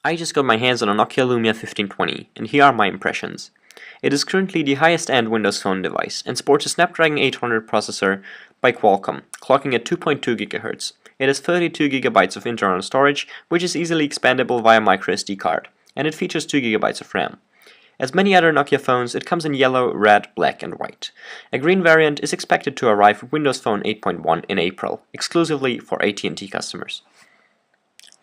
I just got my hands on a Nokia Lumia 1520, and here are my impressions. It is currently the highest-end Windows Phone device, and sports a Snapdragon 800 processor by Qualcomm, clocking at 2.2 GHz. It has 32 GB of internal storage, which is easily expandable via microSD card, and it features 2 GB of RAM. As many other Nokia phones, it comes in yellow, red, black and white. A green variant is expected to arrive with Windows Phone 8.1 in April, exclusively for AT&T customers.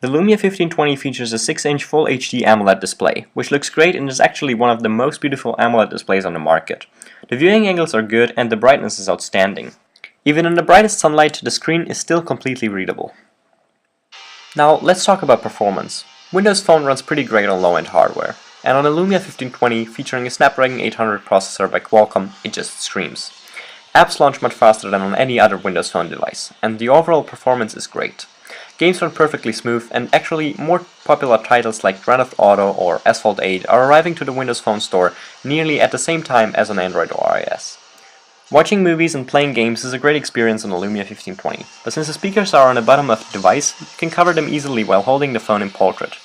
The Lumia 1520 features a 6-inch Full HD AMOLED display, which looks great and is actually one of the most beautiful AMOLED displays on the market. The viewing angles are good and the brightness is outstanding. Even in the brightest sunlight, the screen is still completely readable. Now let's talk about performance. Windows Phone runs pretty great on low-end hardware, and on a Lumia 1520 featuring a Snapdragon 800 processor by Qualcomm, it just screams. Apps launch much faster than on any other Windows Phone device, and the overall performance is great. Games run perfectly smooth, and actually more popular titles like Grand Theft Auto or Asphalt 8 are arriving to the Windows Phone store nearly at the same time as on Android or iOS. Watching movies and playing games is a great experience on the Lumia 1520, but since the speakers are on the bottom of the device, you can cover them easily while holding the phone in portrait.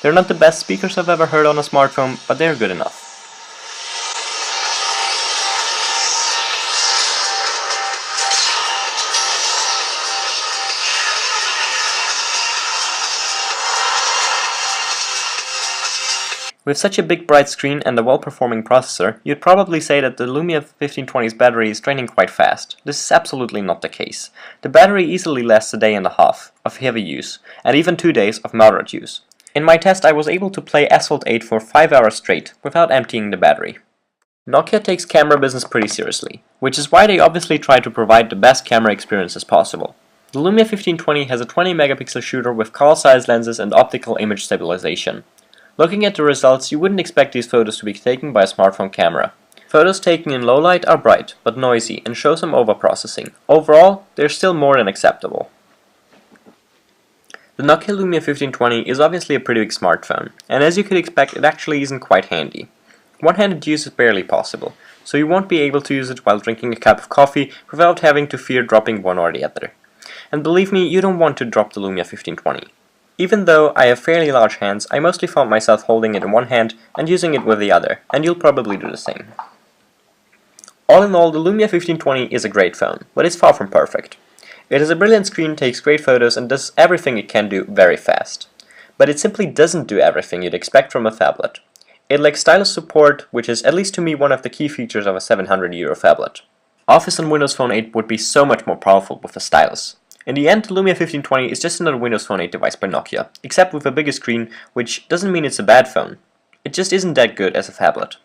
They're not the best speakers I've ever heard on a smartphone, but they're good enough. With such a big bright screen and a well-performing processor, you'd probably say that the Lumia 1520's battery is draining quite fast. This is absolutely not the case. The battery easily lasts a day and a half of heavy use, and even 2 days of moderate use. In my test I was able to play Asphalt 8 for 5 hours straight, without emptying the battery. Nokia takes camera business pretty seriously, which is why they obviously try to provide the best camera experience as possible. The Lumia 1520 has a 20 megapixel shooter with call-size lenses and optical image stabilization. Looking at the results, you wouldn't expect these photos to be taken by a smartphone camera. Photos taken in low light are bright, but noisy, and show some overprocessing. Overall, they're still more than acceptable. The Nokia Lumia 1520 is obviously a pretty big smartphone, and as you could expect, it actually isn't quite handy. One-handed use is barely possible, so you won't be able to use it while drinking a cup of coffee without having to fear dropping one or the other. And believe me, you don't want to drop the Lumia 1520. Even though I have fairly large hands, I mostly found myself holding it in one hand and using it with the other, and you'll probably do the same. All in all, the Lumia 1520 is a great phone, but it's far from perfect. It has a brilliant screen, takes great photos, and does everything it can do very fast. But it simply doesn't do everything you'd expect from a phablet. It lacks stylus support, which is, at least to me, one of the key features of a €700 phablet. Office on Windows Phone 8 would be so much more powerful with a stylus. In the end, the Lumia 1520 is just another Windows Phone 8 device by Nokia, except with a bigger screen, which doesn't mean it's a bad phone. It just isn't that good as a phablet.